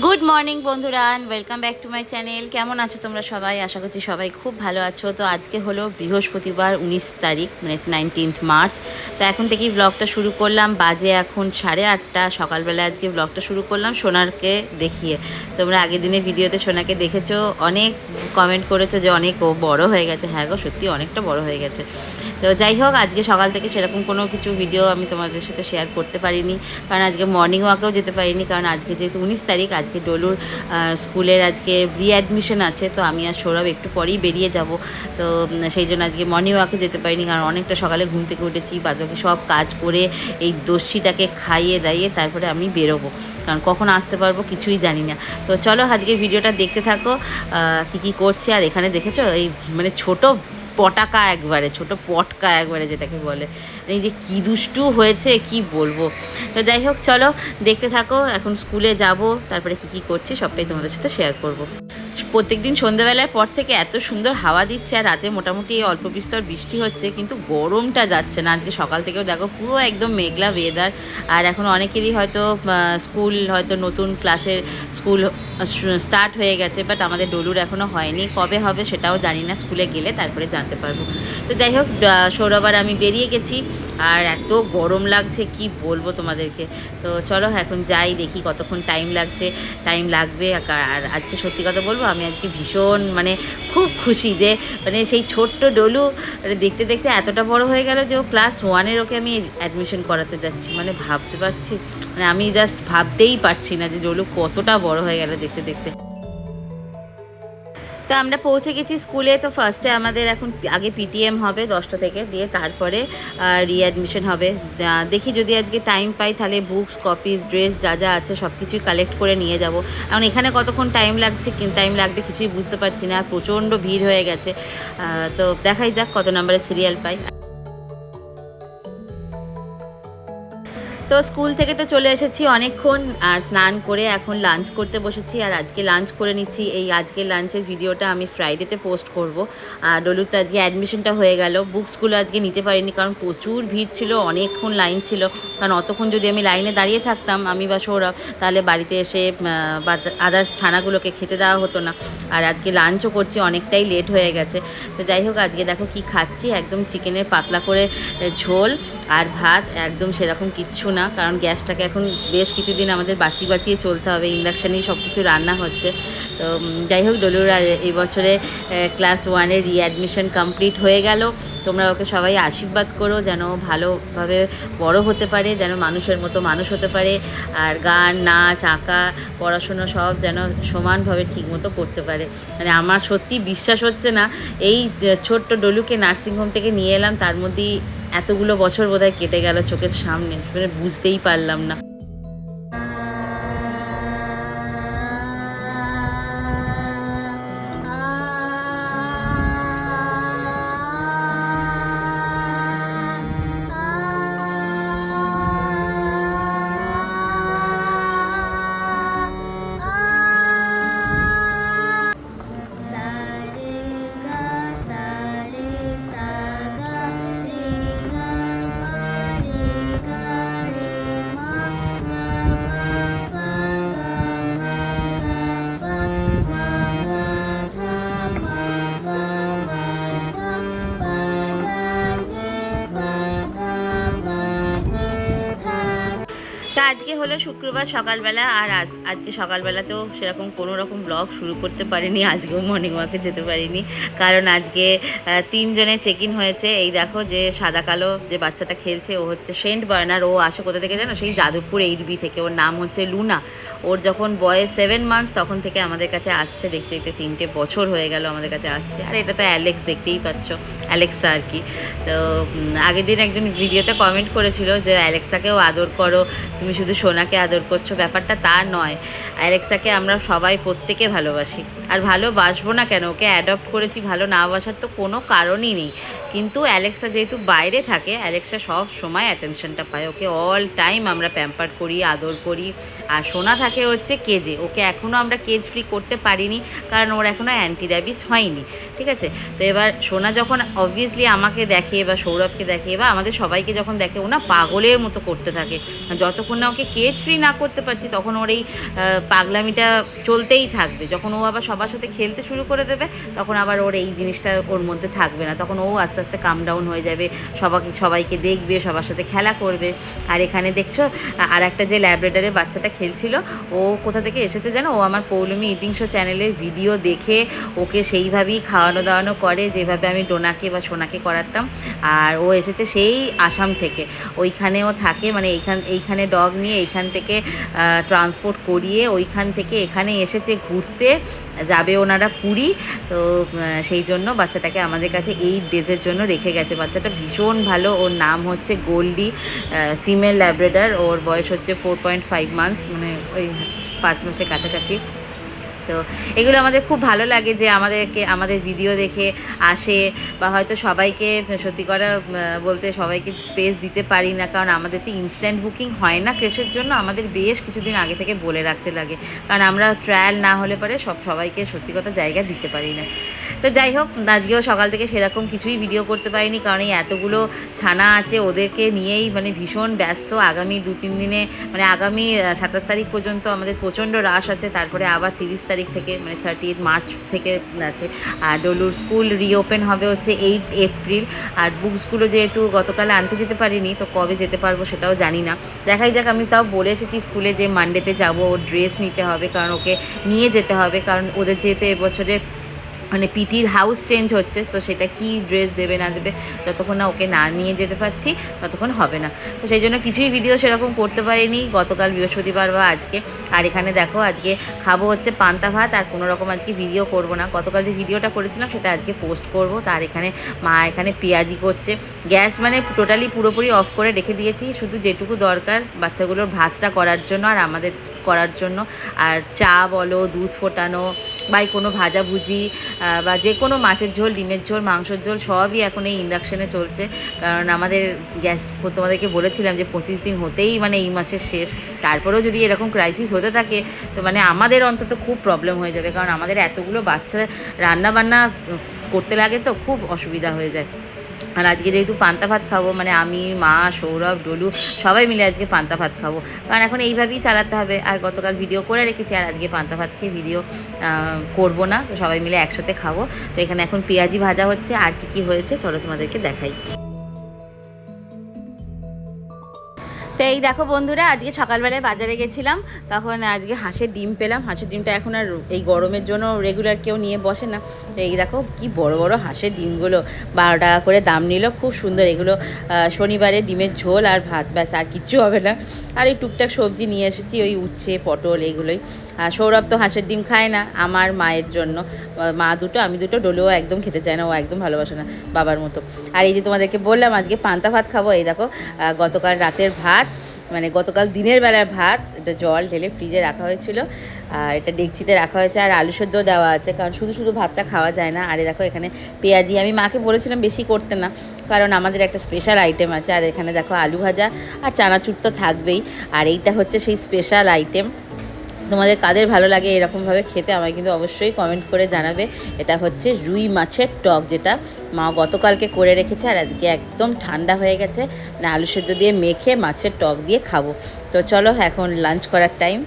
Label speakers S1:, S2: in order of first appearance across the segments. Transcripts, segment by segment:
S1: Good morning বন্ধুরা, welcome back to my channel. কেমন আছো তোমরা সবাই? আশা করছি সবাই খুব ভালো আছো। তো আজকে হলো বৃহস্পতিবার, 19 তারিখ, মানে 19th মার্চ। তো এখন থেকেই ব্লগটা শুরু করলাম। বাজে এখন 8:30 সকালবেলা। আজকে ব্লগটা শুরু করলাম সোনারকে দেখিয়ে। তোমরা আগের দিনের ভিডিওতে সোনাকে দেখেছো, অনেক কমেন্ট করেছো যে অনেক ও বড় হয়ে গেছে। হ্যাঁ গো, সত্যি অনেকটা বড় হয়ে গেছে। তো যাই হোক, আজকে সকাল থেকে সেরকম কোনো কিছু ভিডিও আমি তোমাদের সাথে শেয়ার করতে পারিনি, কারণ আজকে মর্নিং ওয়াকেও যেতে পারিনি, কারণ আজকে যেহেতু 19 তারিখ, আজকে ডলুর স্কুলের আজকে রিঅ্যাডমিশন আছে। তো আমি আর সৌরভ একটু পরেই বেরিয়ে যাব। তো সেই জন্য আজকে মর্নিং ওয়াকে যেতে পারিনি, কারণ অনেকটা সকালে ঘুম থেকে উঠেছি, বাদবাকি সব কাজ করে এই দস্যিটাকে খাইয়ে দাইয়ে তারপরে আমি বেরোবো, কারণ কখন আসতে পারবো কিছুই জানি না। তো চলো আজকের ভিডিওটা দেখতে থাকো কী করছি। আর এখানে দেখেছো এই মানে ছোট পটাকা, একবারে ছোট পটকা একবারে যেটাকে বলে, এই যে কী দুষ্টু হয়েছে কি বলবো। তো যাই হোক, চলো দেখতে থাকো। এখন স্কুলে যাব, তারপরে কী করছি সবটাই তোমাদের সাথে শেয়ার করব। প্রত্যেকদিন সন্ধ্যাবেলার পর থেকে এত সুন্দর হাওয়া দিচ্ছে, আর রাতে মোটামুটি অল্প বিস্তর বৃষ্টি হচ্ছে, কিন্তু গরমটা যাচ্ছে না। আজকে সকাল থেকেও দেখো পুরো একদম মেঘলা ওয়েদার। আর এখন অনেকেরই হয়তো স্কুল, হয়তো নতুন ক্লাসের স্কুল স্টার্ট হয়ে গেছে, বাট আমাদের ডলুর এখনও হয়নি। কবে হবে সেটাও জানি না, স্কুলে গেলে তারপরে জানতে পারবো। তো যাই হোক, সৌরভ আর আমি বেরিয়ে গেছি, আর এত গরম লাগছে কি বলবো তোমাদেরকে। তো চলো এখন যাই, দেখি কতক্ষণ টাইম লাগছে, টাইম লাগবে। আর আজকে সত্যি কথা বলবো, আমি আজকে ভীষণ মানে খুব খুশি যে মানে সেই ছোট্ট ডলু মানে দেখতে দেখতে এতটা বড় হয়ে গেল যে ও ক্লাস 1-এর ওকে আমি অ্যাডমিশন করাতে যাচ্ছি। মানে ভাবতে পারছি, মানে আমি জাস্ট ভাবতেই পারছি না যে ডলু কতটা বড় হয়ে গেল দেখতে দেখতে। তো আমরা পৌঁছে গেছি স্কুলে। তো ফার্স্টে আমাদের এখন আগে পিটিএম হবে 10টা থেকে, দিয়ে তারপরে রিঅ্যাডমিশন হবে। দেখি যদি আজকে টাইম পাই তাহলে বুকস, কপিস, ড্রেস যা যা আছে সব কিছুই কালেক্ট করে নিয়ে যাব। এখন এখানে কতক্ষণ টাইম লাগবে কিছুই বুঝতে পারছি না, আর প্রচণ্ড ভিড় হয়ে গেছে। তো দেখাই যাক কত নাম্বারের সিরিয়াল পাই। তো স্কুল থেকে তো চলে এসেছি অনেকক্ষণ, আর স্নান করে এখন লাঞ্চ করতে বসেছি। আর আজকে লাঞ্চ করে নিচ্ছি। এই আজকে লাঞ্চের ভিডিওটা আমি ফ্রাইডেতে পোস্ট করব। আর ডলুর তো আজকে অ্যাডমিশনটা হয়ে গেল। বুকসগুলো আজকে নিতে পারিনি, কারণ প্রচুর ভিড় ছিল, অনেকক্ষণ লাইন ছিল। কারণ অতক্ষণ যদি আমি লাইনে দাঁড়িয়ে থাকতাম, আমি বা সৌরভ, তাহলে বাড়িতে এসে বা আদার্স ছানাগুলোকে খেতে দেওয়া হতো না। আর আজকে লাঞ্চও করছি, অনেকটাই লেট হয়ে গেছে। তো যাই হোক, আজকে দেখো কি খাচ্ছি, একদম চিকেনের পাতলা করে ঝোল আর ভাত, একদম সেরকম কিচ্ছু না, কারণ গ্যাসটাকে এখন বেশ কিছুদিন আমাদের বাঁচিয়ে চলতে হবে, ইন্ডাকশানেই সব কিছু রান্না হচ্ছে। তো যাই হোক, ডলুর এই বছরে ক্লাস 1-এর রিঅ্যাডমিশন কমপ্লিট হয়ে গেল। তোমরা ওকে সবাই আশীর্বাদ করো যেন ভালোভাবে বড় হতে পারে, যেন মানুষের মতো মানুষ হতে পারে, আর গান, নাচ, আঁকা, পড়াশুনো সব যেন সমানভাবে ঠিকমতো করতে পারে। মানে আমার সত্যি বিশ্বাস হচ্ছে না, এই ছোট্ট ডলুকে নার্সিংহোম থেকে নিয়ে এলাম, তার মধ্যেই এতগুলো বছর বোধহয় কেটে গেল চোখের সামনে, মানে বুঝতেই পারলাম না। তা আজকে হলো শুক্রবার সকালবেলা, আর আজকে সকালবেলাতেও সেরকম কোনো রকম ব্লগ শুরু করতে পারিনি। আজকেও মর্নিং ওয়াকে যেতে পারিনি, কারণ আজকে 3 জনের চেক ইন হয়েছে। এই দেখো যে সাদা কালো যে বাচ্চাটা খেলছে, ও হচ্ছে সেন্ট বার্নার। ও আসে কোথা থেকে জানো? সেই যাদবপুর 8B থেকে। ওর নাম হচ্ছে লুনা। ওর যখন বয়স 7 মান্থস তখন থেকে আমাদের কাছে আসছে, দেখতে দেখতে 3টে বছর হয়ে গেল আমাদের কাছে আসছে। আর এটা তো অ্যালেক্স, দেখতেই পাচ্ছ, অ্যালেক্সা আর কি। তো আগের দিন একজন ভিডিওতে কমেন্ট করেছিল যে অ্যালেক্সাকেও আদর করো, তুমি শুধু সোনাকে আদর করছো। ব্যাপারটা তা নয়, অ্যালেক্সাকে আমরা সবাই প্রত্যেকে ভালোবাসি, আর ভালোবাসবো না কেন? ওকে অ্যাডপ্ট করেছি, ভালো না বাসার তো কোনো কারণই নেই। কিন্তু অ্যালেক্সা যেহেতু বাইরে থাকে, অ্যালেক্সা সব সময় অ্যাটেনশনটা পায়। ওকে অল টাইম আমরা প্যাম্পার করি, আদর করি। আর সোনা থাকে হচ্ছে কেজে, ওকে এখনও আমরা কেজ ফ্রি করতে পারিনি, কারণ ওর এখনও অ্যান্টি র্যাবিস হয়নি। ঠিক আছে। তো এবার সোনা যখন অবভিয়াসলি আমাকে দেখে বা সৌরভকে দেখে বা আমাদের সবাইকে যখন দেখে, ও না পাগলের মতো করতে থাকে। যতক্ষণ না ওকে কেজ ফ্রি না করতে পারছি তখন ওর এই পাগলামিটা চলতেই থাকবে। যখন ও আবার সবার সাথে খেলতে শুরু করে দেবে তখন আবার ওর এই জিনিসটা ওর মধ্যে থাকবে না, তখন ও আস্তে আস্তে কাম ডাউন হয়ে যাবে, সবাইকে দেখবে, সবার সাথে খেলা করবে। আর এখানে দেখছো আর একটা যে ল্যাবরেটরের বাচ্চাটা খেলছিল, ও কোথা থেকে এসেছে জানো, ও আমার পৌলমি ইটিং শো চ্যানেলের ভিডিও দেখে ওকে সেইভাবেই খাওয়ানো দাওয়ানো করে যেভাবে আমি ডোনাকে বা সোনাকে করাতাম। আর ও এসেছে সেই আসাম থেকে, ওইখানেও থাকে, মানে এইখানে ডগ নিয়ে এইখান থেকে ট্রান্সপোর্ট করিয়ে ওইখান থেকে এখানে এসেছে ঘুরতে, যাবে ওনারা পুরী। তো সেই জন্য বাচ্চাটাকে আমাদের কাছে 8 ডেজের জন্য রেখে গেছে। বাচ্চাটা ভীষণ ভালো, ওর নাম হচ্ছে গোল্ডি, ফিমেল ল্যাব্রাডর, ওর বয়স হচ্ছে 4.5 মান্থস, মানে ওই 5 মাসের কাছাকাছি। তো এগুলো আমাদের খুব ভালো লাগে যে আমাদের ভিডিও দেখে আসে, বা হয়তো সবাইকে সত্যি করে বলতে সবাইকে স্পেস দিতে পারি না, কারণ আমাদের তো ইনস্ট্যান্ট বুকিং হয় না ক্রেশের জন্য, আমাদের বেশ কিছুদিন আগে থেকে বলে রাখতে লাগে, কারণ আমরা ট্রায়াল না হলে পরে সবাইকে সত্যি কথা জায়গা দিতে পারি না। তো যাই হোক, আজকেও সকাল থেকে সেরকম কিছুই ভিডিও করতে পারিনি, কারণ এই এতগুলো ছানা আছে ওদেরকে নিয়েই মানে ভীষণ ব্যস্ত। আগামী 2-3 দিনে মানে আগামী 27 তারিখ পর্যন্ত আমাদের প্রচণ্ড রাশ আছে, তারপরে আবার 30 তারিখ থেকে মানে 30 মার্চ থেকে আছে। আর ডলুর স্কুল রিওপেন হবে হচ্ছে 8 এপ্রিল। আর বুকসগুলো যেহেতু গতকাল আনতে যেতে পারিনি, তো কবে যেতে পারবো সেটাও জানি না, দেখাই যাক। আমি তাও বলে এসেছি স্কুলে যে মানডেতে যাবো, ওর ড্রেস নিতে হবে, কারণ ওকে নিয়ে যেতে হবে, কারণ ওদের যেহেতু এবছরে মানে পিটির হাউস চেঞ্জ হচ্ছে, তো সেটা কি ড্রেস দেবে না দেবে যতক্ষণ না ওকে না নিয়ে যেতে পারছি ততক্ষণ হবে না। তো সেই জন্য কিছুই ভিডিও সেরকম করতে পারিনি গতকাল বৃহস্পতিবার বা আজকে। আর এখানে দেখো আজকে খাবো হচ্ছে পান্তা ভাত, আর কোনো রকম আজকে ভিডিও করব না, গতকাল যে ভিডিওটা করেছিলাম সেটা আজকে পোস্ট করব। তার এখানে মা এখানে পেঁয়াজি করছে, গ্যাস মানে টোটালি পুরোপুরি অফ করে রেখে দিয়েছি, শুধু যেটুকু দরকার বাচ্চাগুলোর ভাতটা করার জন্য আর আমাদের করার জন্য। আর চা বলো, দুধ ফোটানো বা কোনো ভাজাভুজি বা যে কোনো মাছের ঝোল, ডিমের ঝোল, মাংসের ঝোল সবই এখন এই ইন্ডাকশানে চলছে, কারণ আমাদের গ্যাস তোমাদেরকে বলেছিলাম যে 25 দিন হতেই মানে এই মাসের শেষ। তারপরেও যদি এরকম ক্রাইসিস হতে থাকে তো মানে আমাদের অন্তত খুব প্রবলেম হয়ে যাবে, কারণ আমাদের এতগুলো বাচ্চা রান্না বান্না করতে লাগে, তো খুব অসুবিধা হয়ে যায়। আর আজকে যেহেতু পান্তা ভাত খাবো, মানে আমি, মা, সৌরভ, ডলু সবাই মিলে আজকে পান্তা ভাত খাবো, কারণ এখন এইভাবেই চালাতে হবে। আর গতকাল ভিডিও করে রেখেছি, আর আজকে পান্তা ভাত খেয়ে ভিডিও করবো না, তো সবাই মিলে একসাথে খাবো। তো এখানে এখন পেঁয়াজি ভাজা হচ্ছে, আর কি হয়েছে চলো তোমাদেরকে দেখাই। তো এই দেখো বন্ধুরা, আজকে সকালবেলায় বাজারে গেছিলাম, তখন আজকে হাঁসের ডিম পেলাম। হাঁসের ডিমটা এখন আর এই গরমের জন্য রেগুলার কেউ নিয়ে বসে না। তো এই দেখো কি বড় বড় হাঁসের ডিমগুলো, 12 টাকা করে দাম নিল, খুব সুন্দর। এগুলো শনিবারে ডিমের ঝোল আর ভাত, ব্যাস আর কিচ্ছু হবে না। আর এই টুকটাক সবজি নিয়ে এসেছি, ওই উচ্ছে, পটল, এইগুলোই। আর সৌরভ তো হাঁসের ডিম খায় না, আমার মায়ের জন্য, মা দুটো আমি দুটো, ডোলেও একদম খেতে চায় না, ও একদম ভালোবাসে না, বাবার মতো। আর এই যে তোমাদেরকে বললাম আজকে পান্তা ভাত খাবো, এই দেখো গতকাল রাতের ভাত, মানে গতকাল দিনের বেলার ভাত, এটা জল ঢেলে ফ্রিজে রাখা হয়েছিল, আর এটা ডেকচিতে রাখা হয়েছে, আর আলু সেদ্ধ দেওয়া আছে, কারণ শুধু শুধু ভাতটা খাওয়া যায় না। আর দেখো এখানে পেঁয়াজি, আমি মাকে বলেছিলাম বেশি করতে না, কারণ আমাদের একটা স্পেশাল আইটেম আছে। আর এখানে দেখো আলু ভাজা আর চানাচুর তো থাকবেই, আর এইটা হচ্ছে সেই স্পেশাল আইটেম। তোমাদের কাদের ভালো লাগে এরকমভাবে খেতে আমায় কিন্তু অবশ্যই কমেন্ট করে জানাবে। এটা হচ্ছে রুই মাছের টক, যেটা মা গতকালকে করে রেখেছে, আর আজকে একদম ঠান্ডা হয়ে গেছে, মানে আলু সেদ্ধ দিয়ে মেখে মাছের টক দিয়ে খাবো। তো চলো এখন লাঞ্চ করার টাইম।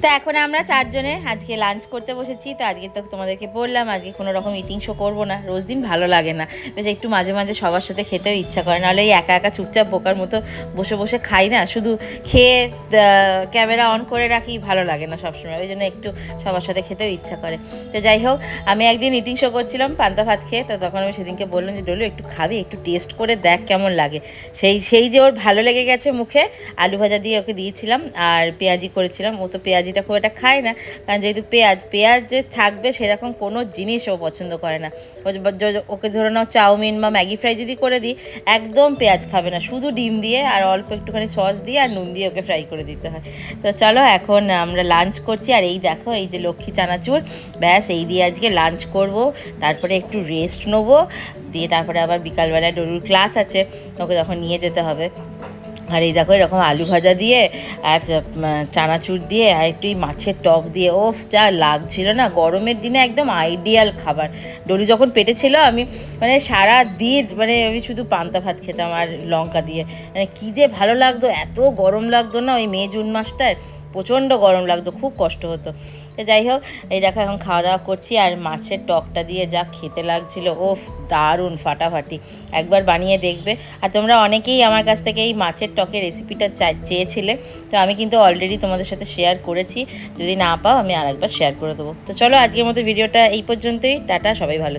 S1: তো এখন আমরা 4 জনে আজকে লাঞ্চ করতে বসেছি। তো আজকে তো তোমাদেরকে বললাম আজকে কোনো রকম ইটিং শো করবো না, রোজ দিন ভালো লাগে না, বেশ একটু মাঝে মাঝে সবার সাথে খেতেও ইচ্ছা করে, নাহলে এই একা একা চুপচাপ বোকার মতো বসে বসে খাই না, শুধু খেয়ে ক্যামেরা অন করে রাখি, ভালো লাগে না সবসময়, ওই জন্য একটু সবার সাথে খেতেও ইচ্ছা করে। তো যাই হোক, আমি একদিন ইটিং শো করছিলাম পান্তা ভাত খেয়ে, তো তখন আমি সেদিনকে বললাম যে ডলু একটু খাবি, একটু টেস্ট করে দেখ কেমন লাগে। সেই যে ওর ভালো লেগে গেছে মুখে। আলু ভাজা দিয়ে ওকে দিয়েছিলাম, আর পেঁয়াজি করেছিলাম। ও তো পেঁয়াজিটা খুব একটা খায় না, কারণ যেহেতু পেঁয়াজ যে থাকবে সেরকম কোনো জিনিস ও পছন্দ করে না। ওকে ধরে নাও চাউমিন বা ম্যাগি ফ্রাই যদি করে দিই, একদম পেঁয়াজ খাবে না, শুধু ডিম দিয়ে আর অল্প একটুখানি সস দিয়ে আর নুন দিয়ে ওকে ফ্রাই করে দিতে হয়। তো চলো এখন আমরা লাঞ্চ করছি। আর এই দেখো এই যে লক্ষ্মী চানাচুর, ব্যাস এই দিয়ে আজকে লাঞ্চ করব, তারপরে একটু রেস্ট নেবো, দিয়ে তারপরে আবার বিকালবেলায় ডলুর ক্লাস আছে, ওকে তখন নিয়ে যেতে হবে। আর এই দেখো এরকম আলু ভাজা দিয়ে আর চানাচুর দিয়ে আর একটু মাছের টক দিয়ে, ওফ যা লাগছিল না, গরমের দিনে একদম আইডিয়াল খাবার। ডলি যখন পেটে ছিল আমি মানে সারা দিন মানে আমি শুধু পান্তা ভাত খেতাম আর লঙ্কা দিয়ে, মানে কী যে ভালো লাগতো, এত গরম লাগতো না ওই মে জুন মাসটায়, প্রচণ্ড গরম লাগতো, খুব কষ্ট হতো। তো যাই হোক, এই দেখো এখন খাওয়া দাওয়া করছি আর মাছের টকটা দিয়ে যা খেতে লাগছিল, ওফ দারুণ ফাটাফাটি, একবার বানিয়ে দেখবে। আর তোমরা অনেকেই আমার কাছ থেকে এই মাছের টকের রেসিপিটা চেয়েছিলে, তো আমি কিন্তু অলরেডি তোমাদের সাথে শেয়ার করেছি, যদি না পাও আমি আরেকবার শেয়ার করে দেবো। তো চলো আজকের মতো ভিডিওটা এই পর্যন্তই, টাটা, সবাই ভালো থেকো।